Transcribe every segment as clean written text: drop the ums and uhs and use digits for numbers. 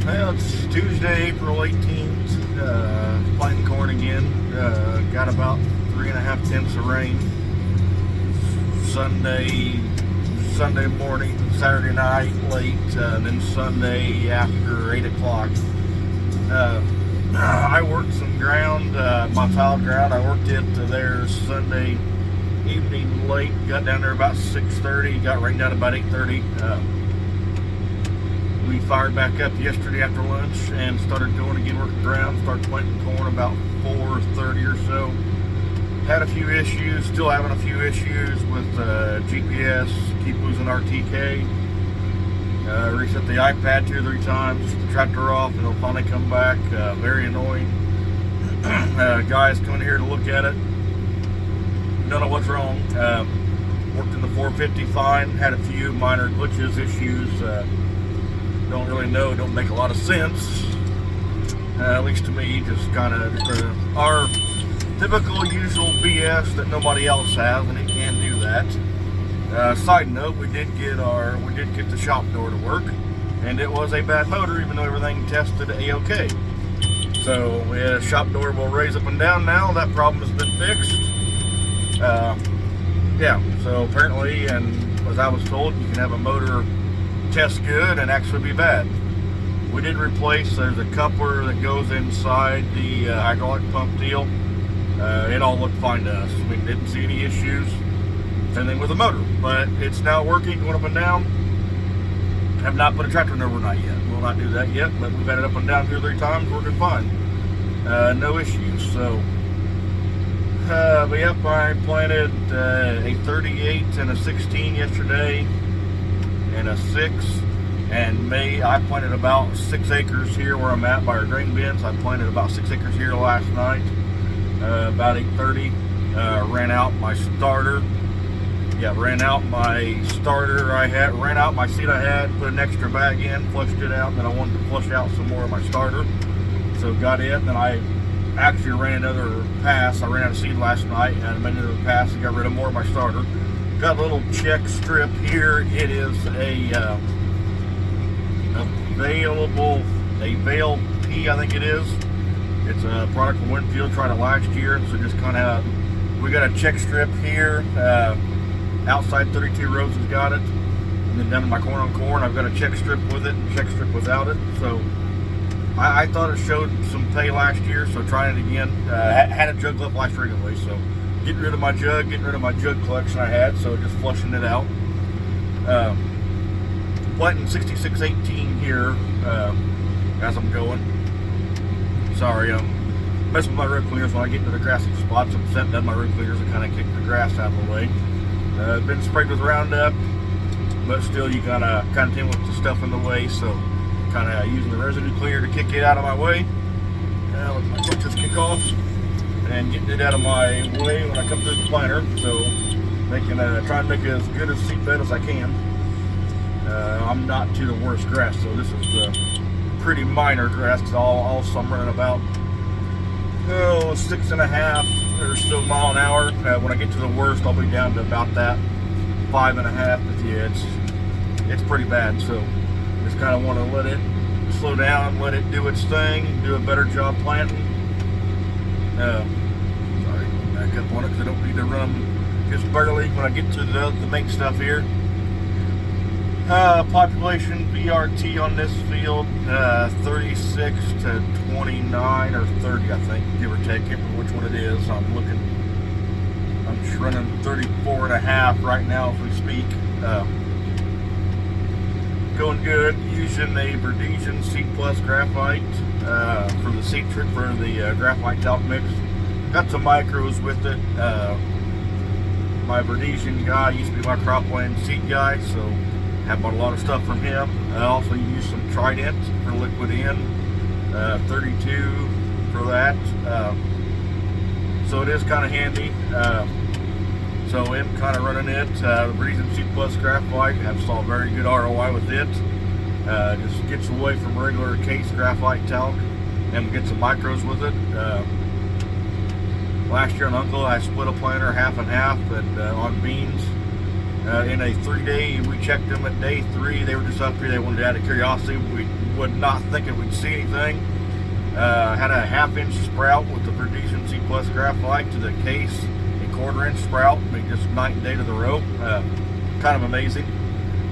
Well, it's Tuesday, April 18th. Planting corn again. Got about 3.5 tenths of rain. Sunday morning, Saturday night late, and then Sunday after 8 o'clock. I worked some ground, my tile ground. I worked it there Sunday evening late. Got down there about 6:30. Got rained out about 8:30. We fired back up yesterday after lunch and started going again, working ground. Started planting corn about 4:30 or so. Had a few issues, still having a few issues with GPS. Keep losing RTK. Reset the iPad 2 or 3 times, the tractor off, and it'll finally come back. Very annoying. Guys coming here to look at it. Don't know what's wrong. Worked in the 450 fine. Had a few minor glitches, issues. Don't really know. Don't make a lot of sense. At least to me, just kind of our typical usual BS that nobody else has, and it can do that. Side note: we did get the shop door to work, and it was a bad motor, even though everything tested A-OK. So shop door will raise up and down now. That problem has been fixed. Yeah. So apparently, and as I was told, you can have a motor test good and actually be bad. We did replace. There's a coupler that goes inside the hydraulic pump deal. It all looked fine to us. We didn't see any issues. Same thing with the motor, but it's now working, going up and down. Have not put a tractor in overnight yet. Will not do that yet, but we've had it up and down 2 or 3 times, working fine. No issues. So, but yep, I planted a 38 and a 16 yesterday, and a 6. And I planted about 6 acres here where I'm at by our grain bins. I planted about 6 acres here last night, about 8:30. Ran out my starter. Ran out my starter ran out my seed I had, put an extra bag in, flushed it out, and then I wanted to flush out some more of my starter. So got it, and then I actually ran another pass. I ran out of seed last night, and I made another pass and got rid of more of my starter. Got a little check strip here. It is a Veil P, I think it is. It's a product from Winfield, tried it last year, so just kind of, we got a check strip here. Outside 32 Rows has got it, and then down in my corn on corn, I've got a check strip with it and check strip without it. So I thought it showed some pay last year, so trying it again. Had a jug left last year anyway, so getting rid of my jug collection I had, so just flushing it out. Planting 6618 here as I'm going. Sorry, I'm messing with my road cleaners. When I get into the grassy spots, I'm setting down my road cleaners and kind of kick the grass out of the way. Been sprayed with Roundup, but still you gotta contend with the stuff in the way, so kind of using the residue cleaner to kick it out of my way. Let my clutches kick off and getting it out of my way when I come through the planter, so try and make it as good a seed bed as I can. I'm not to the worst grass, so this is the pretty minor grass. Cause all I'm running about 6.5 or so mile an hour. When I get to the worst, I'll be down to about that 5.5. But yeah, it's pretty bad. So just kind of want to let it slow down, let it do its thing, do a better job planting. Sorry, back up on it because I don't need to run just barely when I get to the main stuff here. Population VRT on this field, 36 to 29 or 30, I think, give or take. Can't remember which one it is. I'm just running 34.5 right now as we speak. Going good. Using a Verdesian C+ graphite for the seed trick for the graphite talc mix. Got some micros with it. My Verdesian guy used to be my cropland seed guy, so have bought a lot of stuff from him. I also use some Trident for liquid in, 32 for that. So it is kind of handy. So I'm kind of running it. The Verdesian C+ graphite, have saw very good ROI with it. Just gets away from regular case graphite talc, and we get some micros with it. Last year on Uncle, I split a planter half and half on beans. In a 3-day, we checked them at day 3. They were just up here. They wanted out of curiosity. We would not thinking we'd see anything. Had a 1/2-inch sprout with the Verdesian C+ graphite to the case, a 1/4-inch sprout. I mean, just night and day to the rope. Kind of amazing.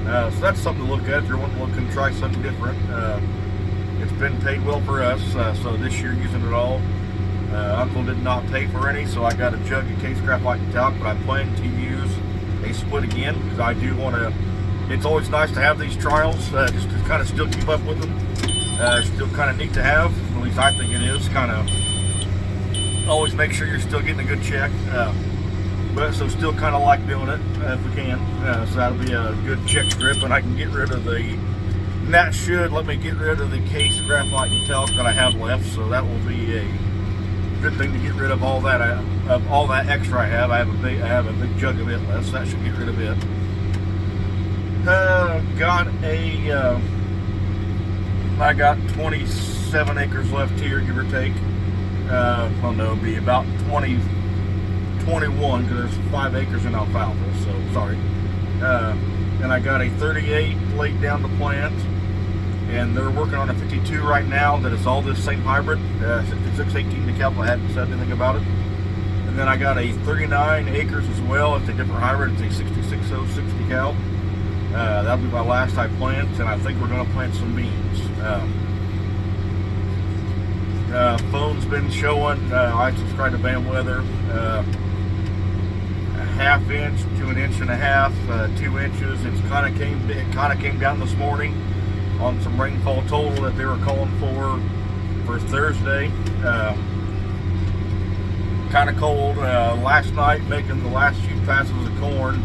So that's something to look at if you're looking to try something different. It's been paid well for us, so this year using it all. Uncle did not pay for any, so I got a jug of case graphite and talc, but I plan to use a split again because I do want to. It's always nice to have these trials, just to kind of still keep up with them. Still kind of neat to have, at least I think it is. Kind of always make sure you're still getting a good check, but so still kind of like doing it if we can. So that'll be a good check strip, and I can get rid of the. And that should let me get rid of the case graphite and talc that I have left. So that will be a good thing to get rid of all that extra I have. I have a big jug of it left, so that should get rid of it. I got 27 acres left here, give or take. Well, no, it'll be about 21 because there's 5 acres in alfalfa. So sorry. And I got a 38 laid down to plant. And they're working on a 52 right now that is all this same hybrid, 6618 DeKalb. I hadn't said anything about it. And then I got a 39 acres as well. It's a different hybrid. It's a 6606 DeKalb. That'll be my last I plant, and I think we're going to plant some beans. Phone's been showing. I subscribe to Bam Weather. A 1/2 inch to 1.5 inches, 2 inches. It kind of came down this morning on some rainfall total that they were calling for Thursday. Kind of cold. Last night, making the last few passes of corn.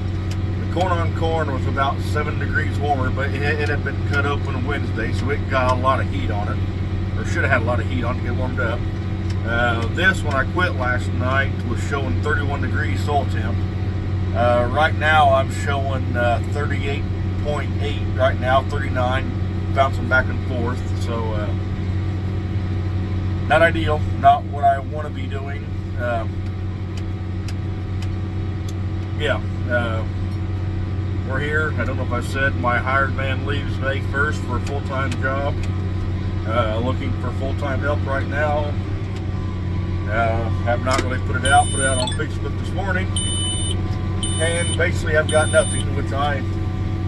The corn on corn was about 7 degrees warmer, but it had been cut open Wednesday, so it got a lot of heat on it, or should have had a lot of heat on it to get warmed up. This, when I quit last night, was showing 31 degrees soil temp. Right now, I'm showing 38.8 right now, 39. Bouncing back and forth, so not ideal, not what I want to be doing. We're here. I don't know if I said my hired man leaves May 1st for a full-time job. Looking for full-time help right now. Have not really put it out on Facebook this morning, and basically I've got nothing, which I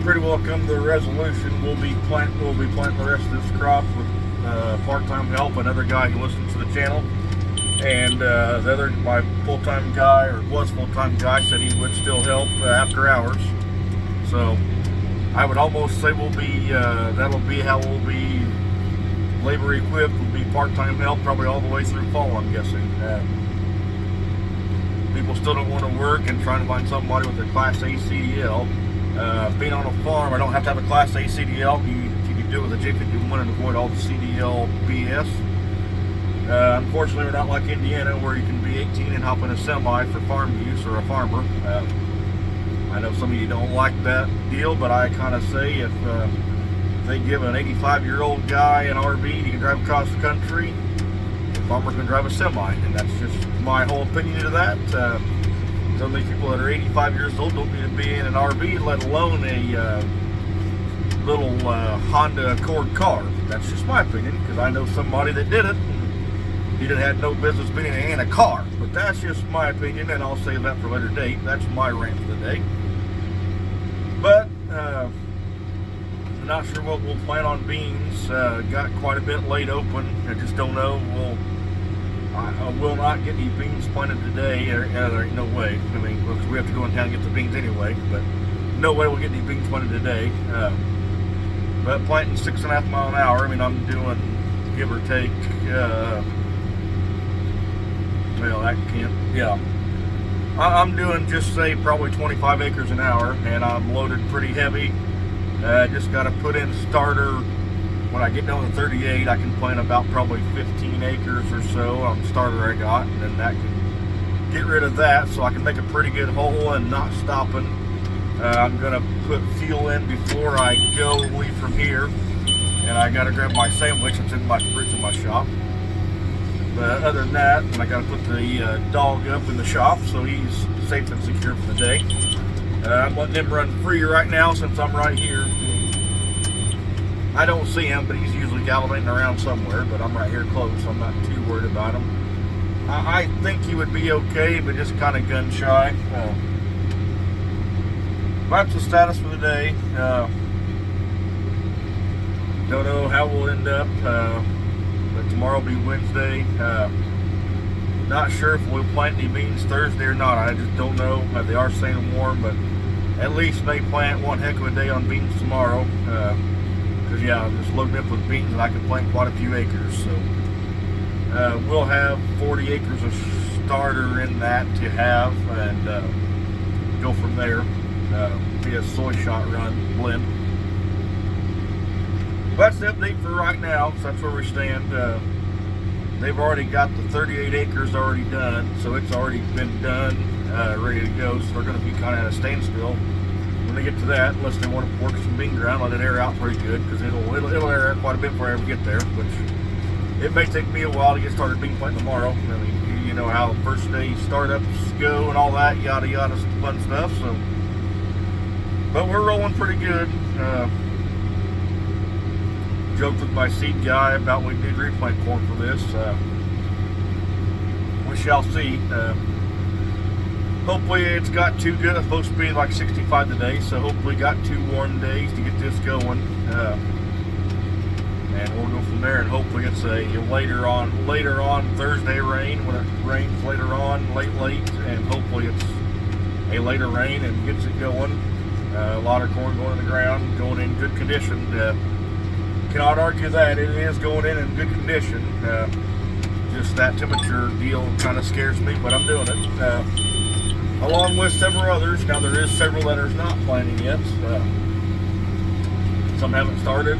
pretty well come to the resolution. We'll be planting the rest of this crop with part-time help, another guy who listens to the channel, and my full-time guy, or was full-time guy, said he would still help after hours. So I would almost say that'll be how we'll be labor equipped. Will be part-time help probably all the way through fall, I'm guessing. People still don't want to work and trying to find somebody with a Class A CDL. Being on a farm, I don't have to have a Class A CDL. You can do it with a J51 and avoid all the CDL BS. Unfortunately, we're not like Indiana where you can be 18 and hop in a semi for farm use, or a farmer. I know some of you don't like that deal, but I kind of say if they give an 85-year-old guy an RV, he can drive across the country, the farmer can drive a semi, and that's just my whole opinion of that. Some of these people that are 85 years old don't need to be in an RV, let alone a little Honda Accord car. That's just my opinion, because I know somebody that did it. He had no business being in a car. But that's just my opinion, and I'll save that for a later date. That's my rant for the day. But I'm not sure what we'll plant on beans. Got quite a bit laid open. I just don't know. I will not get any beans planted today. There ain't no way. I mean, because we have to go in town and get the beans anyway. But no way we'll get any beans planted today. But planting 6.5 mile an hour. I mean, I'm doing, give or take. Well, that can't. Yeah, I'm doing just say probably 25 acres an hour, and I'm loaded pretty heavy. Just got to put in starter. When I get down to 38, I can plant about probably 15 acres or so on starter I got, and then that can get rid of that, so I can make a pretty good hole and not stopping. I'm gonna put fuel in before I go leave from here, and I gotta grab my sandwich that's in my fridge in my shop. But other than that, I gotta put the dog up in the shop so he's safe and secure for the day. I'm letting him run free right now since I'm right here. I don't see him, but he's usually gallivanting around somewhere, but I'm right here close, so I'm not too worried about him. I think he would be okay, but just kind of gun shy. That's the status for the day. Don't know how we'll end up, but tomorrow will be Wednesday. Not sure if we'll plant any beans Thursday or not. I just don't know. They are staying warm, but at least may plant one heck of a day on beans tomorrow. Because yeah, I'm just loading up with beans and I can plant quite a few acres. So we'll have 40 acres of starter in that to have, and go from there. Be a soy shot run blend. But that's the update for right now. So that's where we stand. They've already got the 38 acres already done, so it's already been done, ready to go. So they're going to be kind of at a standstill when they get to that, unless they want to work some bean ground, let it air out pretty good, because it'll air out quite a bit before I ever get there. Which it may take me a while to get started bean planting tomorrow. I mean, you know how first day startups go and all that, yada yada, fun stuff. So, but we're rolling pretty good. Joked with my seed guy about we did replant corn for this. We shall see. Hopefully it's got too good. It's supposed to be like 65 today, so hopefully got 2 warm days to get this going. And we'll go from there, and hopefully it's a later on Thursday rain, when it rains later on, late, and hopefully it's a later rain and gets it going. A lot of corn going in the ground, going in good condition. Cannot argue that it is going in good condition. Just that temperature deal kind of scares me, but I'm doing it. Along with several others. Now there is several that are not planting yet. Some haven't started.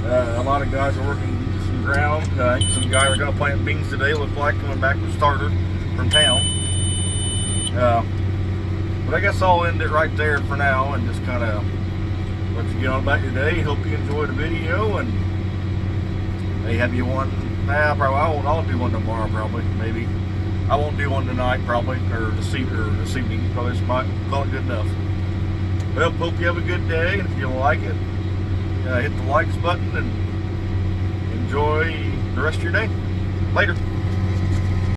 A lot of guys are working some ground. I think some guys are going to plant beans today. Look like coming back with starter from town. But I guess I'll end it right there for now and just kind of let you get on about your day. Hope you enjoyed the video, and may have you one. Probably I'll do one tomorrow, probably, maybe. I won't do one tonight, probably, or this evening. Probably just might call it good enough. Well, hope you have a good day, and if you like it, hit the likes button and enjoy the rest of your day. Later.